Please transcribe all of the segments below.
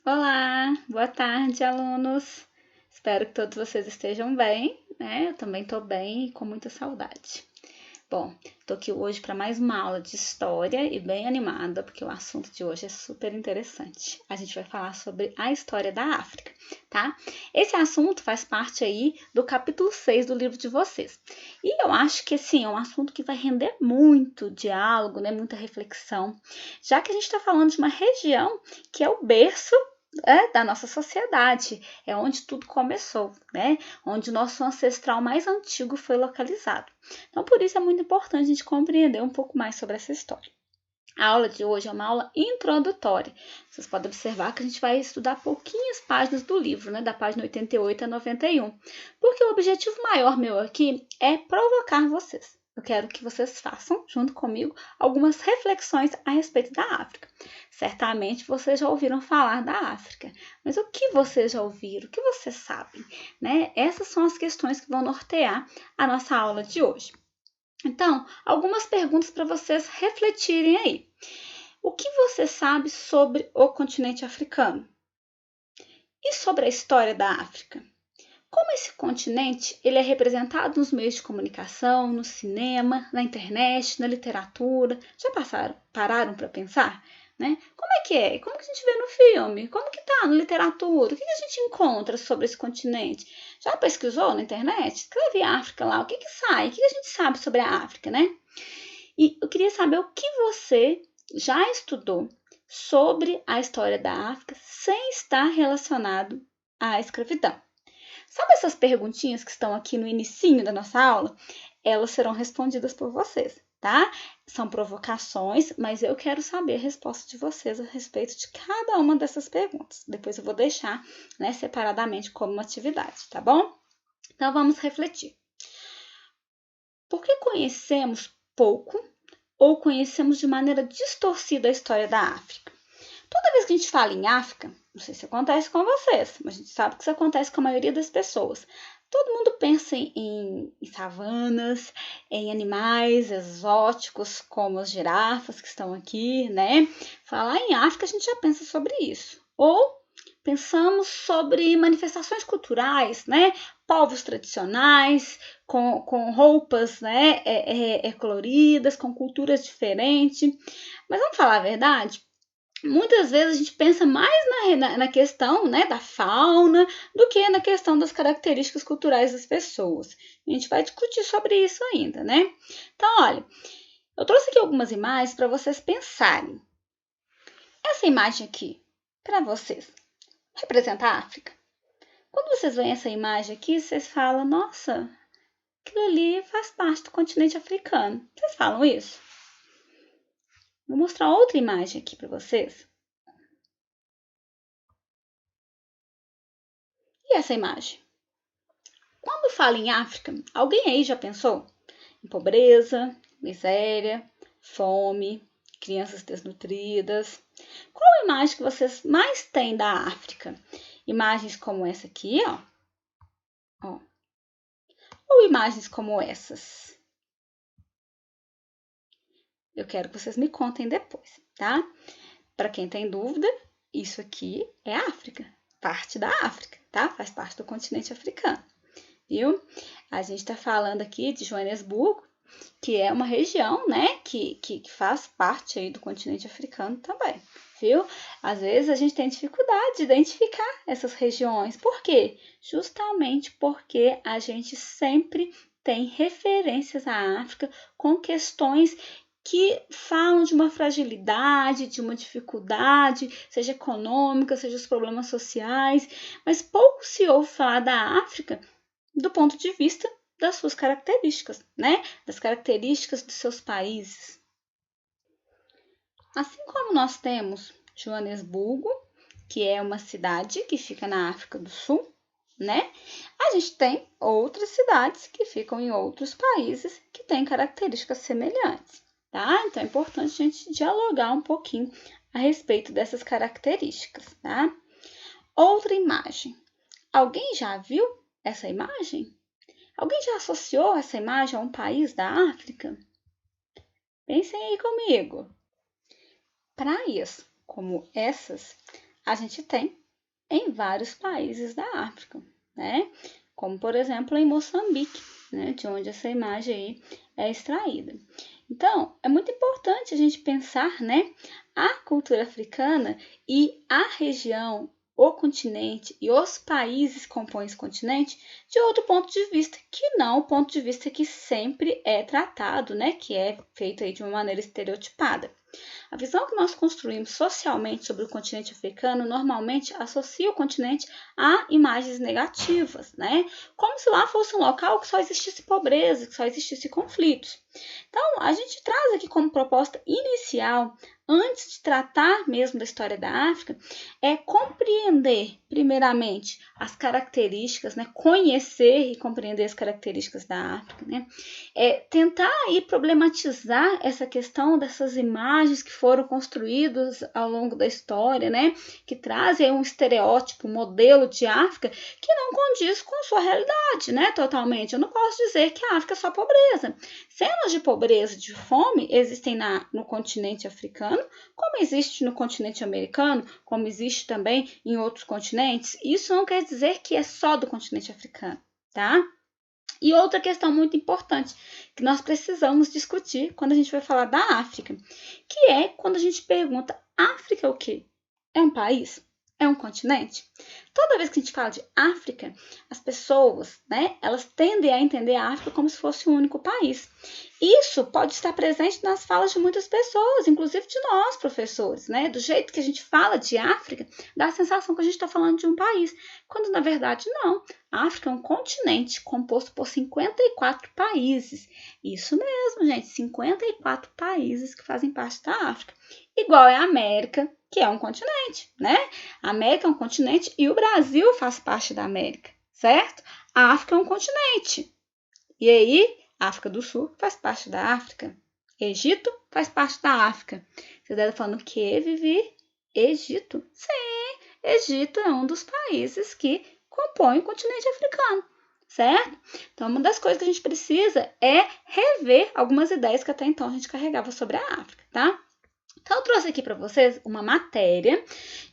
Olá, boa tarde, alunos. Espero que todos vocês estejam bem, né? Eu também estou bem e com muita saudade. Bom, estou aqui hoje para mais uma aula de história e bem animada, porque o assunto de hoje é super interessante. A gente vai falar sobre a história da África, tá? Esse assunto faz parte aí do capítulo 6 do livro de vocês. E eu acho que, assim, é um assunto que vai render muito diálogo, né? Muita reflexão, já que a gente está falando de uma região que é o berço da nossa sociedade, é onde tudo começou, né? Onde o nosso ancestral mais antigo foi localizado. Então, por isso é muito importante a gente compreender um pouco mais sobre essa história. A aula de hoje é uma aula introdutória. Vocês podem observar que a gente vai estudar pouquinhas páginas do livro, né? Da página 88 a 91. Porque o objetivo maior meu aqui é provocar vocês. Eu quero que vocês façam, junto comigo, algumas reflexões a respeito da África. Certamente vocês já ouviram falar da África, mas o que vocês já ouviram? O que vocês sabem? Né? Essas são as questões que vão nortear a nossa aula de hoje. Então, algumas perguntas para vocês refletirem aí. O que você sabe sobre o continente africano? E sobre a história da África? Como esse continente ele é representado nos meios de comunicação, no cinema, na internet, na literatura? Já pararam para pensar? Né? Como é que é? Como que a gente vê no filme? Como que tá na literatura? O que a gente encontra sobre esse continente? Já pesquisou na internet? Escreve África lá, o que sai? O que a gente sabe sobre a África, né? E eu queria saber o que você já estudou sobre a história da África sem estar relacionado à escravidão. Sabe essas perguntinhas que estão aqui no inicinho da nossa aula? Elas serão respondidas por vocês, tá? São provocações, mas eu quero saber a resposta de vocês a respeito de cada uma dessas perguntas. Depois eu vou deixar, né, separadamente como uma atividade, tá bom? Então vamos refletir. Por que conhecemos pouco ou conhecemos de maneira distorcida a história da África? Toda vez que a gente fala em África, não sei se acontece com vocês, mas a gente sabe que isso acontece com a maioria das pessoas. Todo mundo pensa em savanas, em animais exóticos como as girafas que estão aqui, né? Falar em África, a gente já pensa sobre isso. Ou pensamos sobre manifestações culturais, né? Povos tradicionais, com roupas, né? Coloridas, com culturas diferentes. Mas vamos falar a verdade? Muitas vezes a gente pensa mais na questão, né, da fauna do que na questão das características culturais das pessoas. A gente vai discutir sobre isso ainda, né? Então, olha, eu trouxe aqui algumas imagens para vocês pensarem. Essa imagem aqui, para vocês, representa a África? Quando vocês veem essa imagem aqui, vocês falam, nossa, aquilo ali faz parte do continente africano. Vocês falam isso? Vou mostrar outra imagem aqui para vocês. E essa imagem? Quando fala em África, alguém aí já pensou em pobreza, miséria, fome, crianças desnutridas? Qual a imagem que vocês mais têm da África? Imagens como essa aqui, ó. Ou imagens como essas? Eu quero que vocês me contem depois, tá? Para quem tem dúvida, isso aqui é África, parte da África, tá? Faz parte do continente africano, viu? A gente está falando aqui de Joanesburgo, que é uma região, né, que faz parte aí do continente africano também, viu? Às vezes a gente tem dificuldade de identificar essas regiões. Por quê? Justamente porque a gente sempre tem referências à África com questões que falam de uma fragilidade, de uma dificuldade, seja econômica, seja os problemas sociais, mas pouco se ouve falar da África do ponto de vista das suas características, né? Das características dos seus países. Assim como nós temos Joanesburgo, que é uma cidade que fica na África do Sul, né? A gente tem outras cidades que ficam em outros países que têm características semelhantes, tá? Então é importante a gente dialogar um pouquinho a respeito dessas características, tá? Outra imagem. Alguém já viu essa imagem? Alguém já associou essa imagem a um país da África? Pensem aí comigo. Praias como essas a gente tem em vários países da África, né? Como, por exemplo, em Moçambique, né? De onde essa imagem aí é extraída. Então, é muito importante a gente pensar, né, a cultura africana e a região, o continente e os países que compõem esse continente de outro ponto de vista, que não o ponto de vista que sempre é tratado, né, que é feito aí de uma maneira estereotipada. A visão que nós construímos socialmente sobre o continente africano normalmente associa o continente a imagens negativas, né? Como se lá fosse um local que só existisse pobreza, que só existisse conflitos. Então, a gente traz aqui como proposta inicial, antes de tratar mesmo da história da África, é compreender, primeiramente, as características, né? Conhecer e compreender as características da África, né? Tentar aí problematizar essa questão dessas imagens que foram construídas ao longo da história, né? Que trazem um estereótipo, um modelo de África que não condiz com a sua realidade, né? Totalmente. Eu não posso dizer que a África é só pobreza. Cenas de pobreza, de fome, existem no continente africano, como existe no continente americano, como existe também em outros continentes. Isso não quer dizer que é só do continente africano, tá? E outra questão muito importante que nós precisamos discutir quando a gente vai falar da África, que é quando a gente pergunta: África é o quê? É um país? É um continente? Toda vez que a gente fala de África, as pessoas, né, elas tendem a entender a África como se fosse um único país. Isso pode estar presente nas falas de muitas pessoas, inclusive de nós, professores, né? Do jeito que a gente fala de África, dá a sensação que a gente está falando de um país, quando na verdade não. A África é um continente composto por 54 países. Isso mesmo, gente, 54 países que fazem parte da África. Igual é a América, que é um continente, né? A América é um continente e o Brasil faz parte da América, certo? A África é um continente. E aí, a África do Sul faz parte da África. Egito faz parte da África. Você deve estar falando que, Vivi? Egito? Sim, Egito é um dos países que compõe o continente africano, certo? Então, uma das coisas que a gente precisa é rever algumas ideias que até então a gente carregava sobre a África, tá? Então, eu trouxe aqui para vocês uma matéria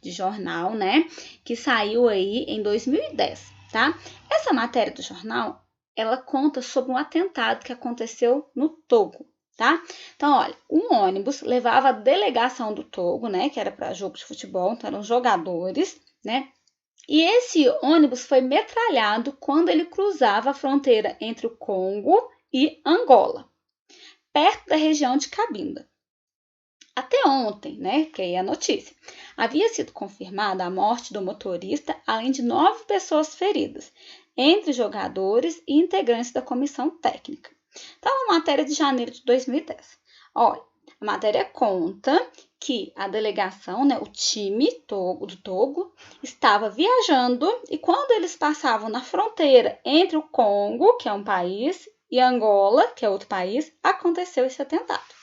de jornal, né, que saiu aí em 2010, tá? Essa matéria do jornal, ela conta sobre um atentado que aconteceu no Togo, tá? Então, olha, um ônibus levava a delegação do Togo, né, que era para jogo de futebol, então eram jogadores, né? E esse ônibus foi metralhado quando ele cruzava a fronteira entre o Congo e Angola, perto da região de Cabinda. Até ontem, né, que é a notícia, havia sido confirmada a morte do motorista, além de 9 pessoas feridas, entre jogadores e integrantes da comissão técnica. Então, a matéria de janeiro de 2010. Olha, a matéria conta que a delegação, né, o time do Togo, estava viajando e quando eles passavam na fronteira entre o Congo, que é um país, e Angola, que é outro país, aconteceu esse atentado.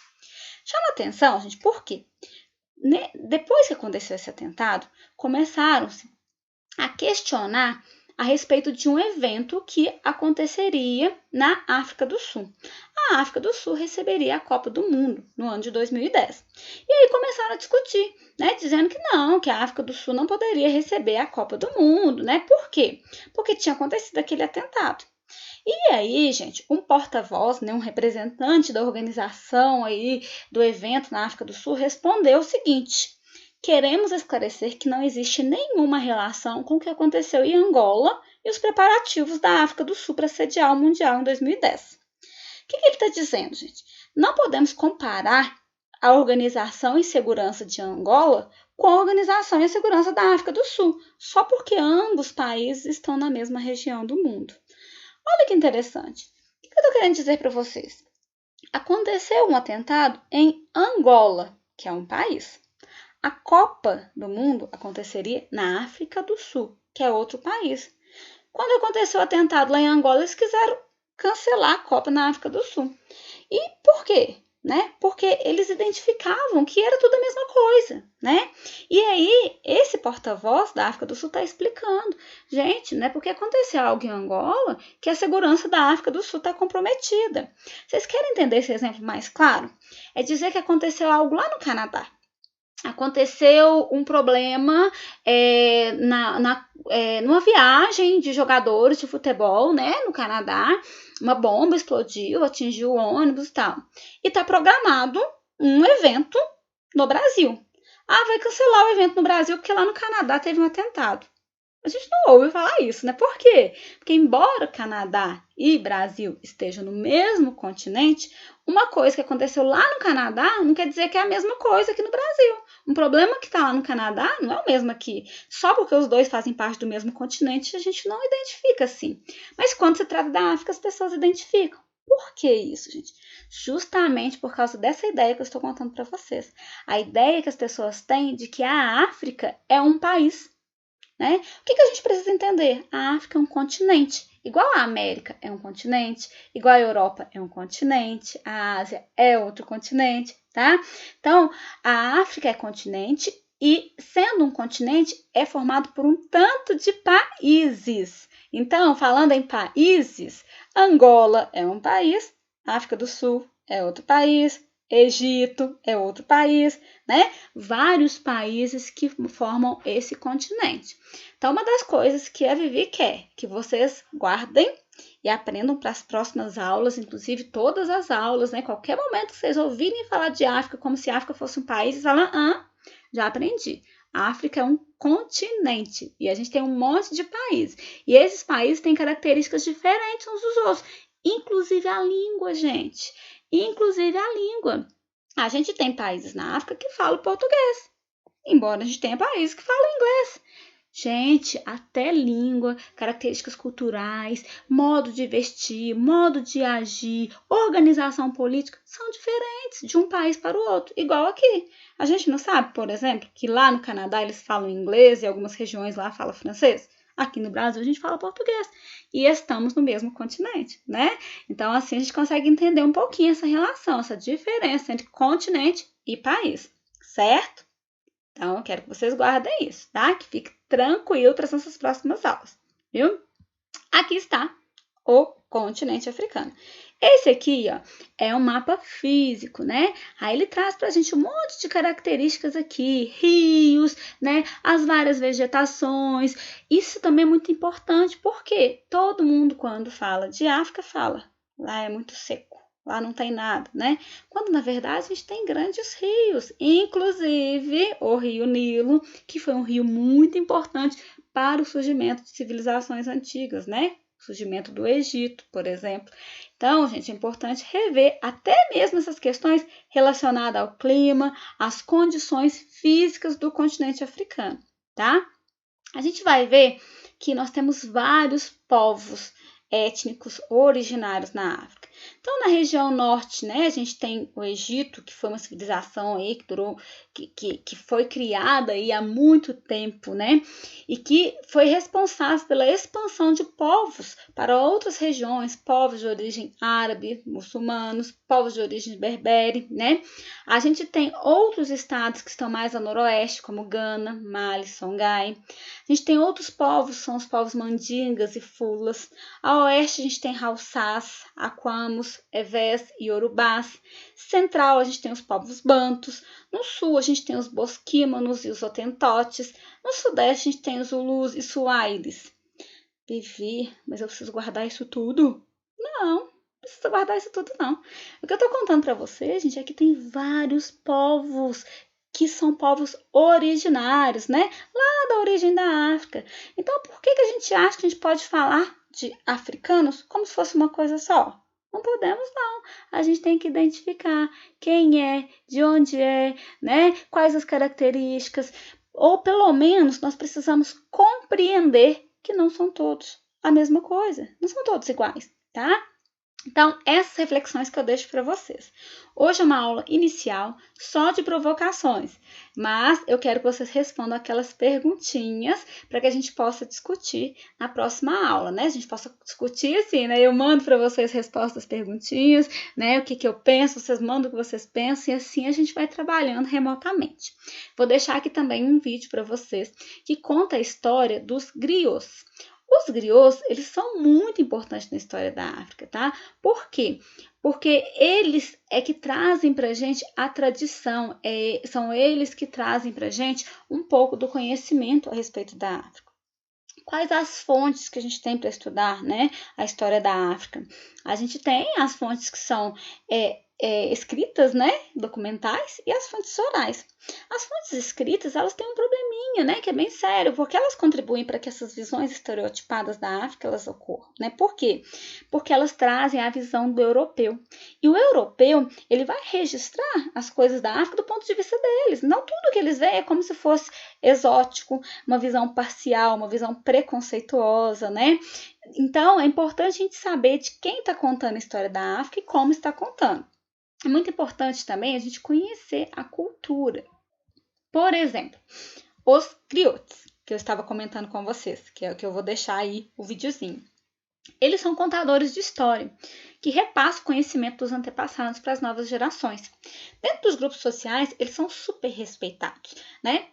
Chama atenção, gente, porque depois que aconteceu esse atentado, começaram-se a questionar a respeito de um evento que aconteceria na África do Sul. A África do Sul receberia a Copa do Mundo no ano de 2010. E aí começaram a discutir, né, dizendo que não, que a África do Sul não poderia receber a Copa do Mundo, né? Por quê? Porque tinha acontecido aquele atentado. E aí, gente, um porta-voz, né, um representante da organização aí do evento na África do Sul respondeu o seguinte: queremos esclarecer que não existe nenhuma relação com o que aconteceu em Angola e os preparativos da África do Sul para sediar o Mundial em 2010. O que ele está dizendo, gente? Não podemos comparar a Organização e Segurança de Angola com a Organização e Segurança da África do Sul, só porque ambos países estão na mesma região do mundo. Olha que interessante. O que eu estou querendo dizer para vocês? Aconteceu um atentado em Angola, que é um país. A Copa do Mundo aconteceria na África do Sul, que é outro país. Quando aconteceu o atentado lá em Angola, eles quiseram cancelar a Copa na África do Sul. E por quê? Né? Porque eles identificavam que era tudo a mesma coisa, né? E aí, esse porta-voz da África do Sul está explicando. Gente, não é porque aconteceu algo em Angola que a segurança da África do Sul está comprometida. Vocês querem entender esse exemplo mais claro? É dizer que aconteceu algo lá no Canadá. aconteceu um problema numa viagem de jogadores de futebol, né, no Canadá. Uma bomba explodiu, atingiu o ônibus e tal. E está programado um evento no Brasil. Ah, vai cancelar o evento no Brasil porque lá no Canadá teve um atentado. A gente não ouve falar isso, né? Por quê? Porque embora Canadá e Brasil estejam no mesmo continente, uma coisa que aconteceu lá no Canadá não quer dizer que é a mesma coisa aqui no Brasil. Um problema que está lá no Canadá não é o mesmo aqui. Só porque os dois fazem parte do mesmo continente, a gente não identifica assim. Mas quando se trata da África, as pessoas identificam. Por que isso, gente? Justamente por causa dessa ideia que eu estou contando para vocês. A ideia que as pessoas têm de que a África é um país. Né? O que a gente precisa entender? A África é um continente, igual a América é um continente, igual a Europa é um continente, a Ásia é outro continente, tá? Então, a África é continente e, sendo um continente, é formado por um tanto de países. Então, falando em países, Angola é um país, África do Sul é outro país, Egito é outro país, né? Vários países que formam esse continente. Então, uma das coisas que a Vivi quer que vocês guardem e aprendam para as próximas aulas, inclusive todas as aulas, né? Qualquer momento que vocês ouvirem falar de África como se a África fosse um país, vocês falam, já aprendi. A África é um continente e a gente tem um monte de países. E esses países têm características diferentes uns dos outros, inclusive a língua, gente. Inclusive a língua. A gente tem países na África que falam português, embora a gente tenha países que falam inglês. Gente, até língua, características culturais, modo de vestir, modo de agir, organização política são diferentes de um país para o outro, igual aqui. A gente não sabe, por exemplo, que lá no Canadá eles falam inglês e algumas regiões lá falam francês? Aqui no Brasil a gente fala português e estamos no mesmo continente, né? Então assim a gente consegue entender um pouquinho essa relação, essa diferença entre continente e país, certo? Então eu quero que vocês guardem isso, tá? Que fique tranquilo para essas próximas aulas, viu? Aqui está o continente africano. Esse aqui, ó, é um mapa físico, né? Aí ele traz pra gente um monte de características aqui, rios, né? As várias vegetações. Isso também é muito importante, porque todo mundo, quando fala de África, fala, lá é muito seco, lá não tem nada, né? Quando, na verdade, a gente tem grandes rios, inclusive o Rio Nilo, que foi um rio muito importante para o surgimento de civilizações antigas, né? Surgimento do Egito, por exemplo. Então, gente, é importante rever até mesmo essas questões relacionadas ao clima, às condições físicas do continente africano, tá? A gente vai ver que nós temos vários povos étnicos originários na África. Então, na região norte, né, a gente tem o Egito, que foi uma civilização aí que durou, que foi criada aí há muito tempo, né, e que foi responsável pela expansão de povos para outras regiões, povos de origem árabe, muçulmanos, povos de origem berbere, né. A gente tem outros estados que estão mais a noroeste, como Gana, Mali, Songhai. A gente tem outros povos, são os povos mandingas e fulas. A oeste a gente tem Haussás, Aquamos, Evés e Yorubás. Central a gente tem os povos bantus. No sul a gente tem os bosquímanos e os hotentotes. No sudeste a gente tem os zulus e suaílis. Vivi, mas eu preciso guardar isso tudo? Não precisa guardar isso tudo, não. O que eu tô contando para vocês, gente, é que tem vários povos que são povos originários, né? Lá da origem da África. Então, por que a gente acha que a gente pode falar de africanos como se fosse uma coisa só? Não podemos, não. A gente tem que identificar quem é, de onde é, né? Quais as características. Ou, pelo menos, nós precisamos compreender que não são todos a mesma coisa. Não são todos iguais, tá? Então, essas reflexões que eu deixo para vocês. Hoje é uma aula inicial só de provocações, mas eu quero que vocês respondam aquelas perguntinhas para que a gente possa discutir na próxima aula, né? A gente possa discutir assim, né? Eu mando para vocês respostas às perguntinhas, né? O que eu penso, vocês mandam o que vocês pensam e assim a gente vai trabalhando remotamente. Vou deixar aqui também um vídeo para vocês que conta a história dos griots. Os griots, eles são muito importantes na história da África, tá? Por quê? porque eles é que trazem para a gente a tradição, são eles que trazem para a gente um pouco do conhecimento a respeito da África. Quais as fontes que a gente tem para estudar, né, a história da África? A gente tem as fontes que são escritas, né, documentais, e as fontes orais. As fontes escritas, elas têm um probleminha, né, que é bem sério, porque elas contribuem para que essas visões estereotipadas da África, elas ocorram, né? Por quê? Porque elas trazem a visão do europeu. E o europeu, ele vai registrar as coisas da África do ponto de vista deles. Não tudo que eles veem é como se fosse exótico, uma visão parcial, uma visão preconceituosa, né? Então, é importante a gente saber de quem está contando a história da África e como está contando. É muito importante também a gente conhecer a cultura. Por exemplo, os griotes, que eu estava comentando com vocês, que é o que eu vou deixar aí o videozinho. Eles são contadores de história, que repassam o conhecimento dos antepassados para as novas gerações. Dentro dos grupos sociais, eles são super respeitados, né?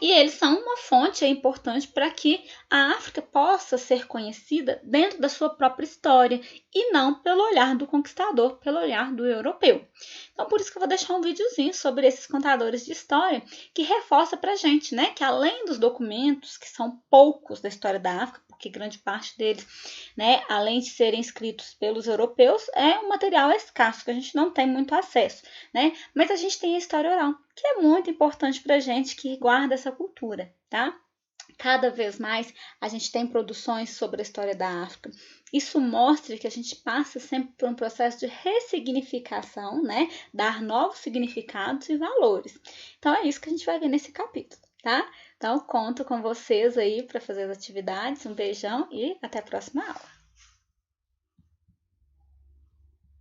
E eles são uma fonte importante para que a África possa ser conhecida dentro da sua própria história e não pelo olhar do conquistador, pelo olhar do europeu. Então, por isso que eu vou deixar um videozinho sobre esses contadores de história que reforça para a gente, né, que além dos documentos, que são poucos da história da África, porque grande parte deles, né, além de serem escritos pelos europeus, é um material escasso, que a gente não tem muito acesso, né? Mas a gente tem a história oral, que é muito importante para a gente que guarda essa cultura, tá? Cada vez mais a gente tem produções sobre a história da África. Isso mostra que a gente passa sempre por um processo de ressignificação, né? Dar novos significados e valores. Então é isso que a gente vai ver nesse capítulo, tá? Então conto com vocês aí para fazer as atividades. Um beijão e até a próxima aula.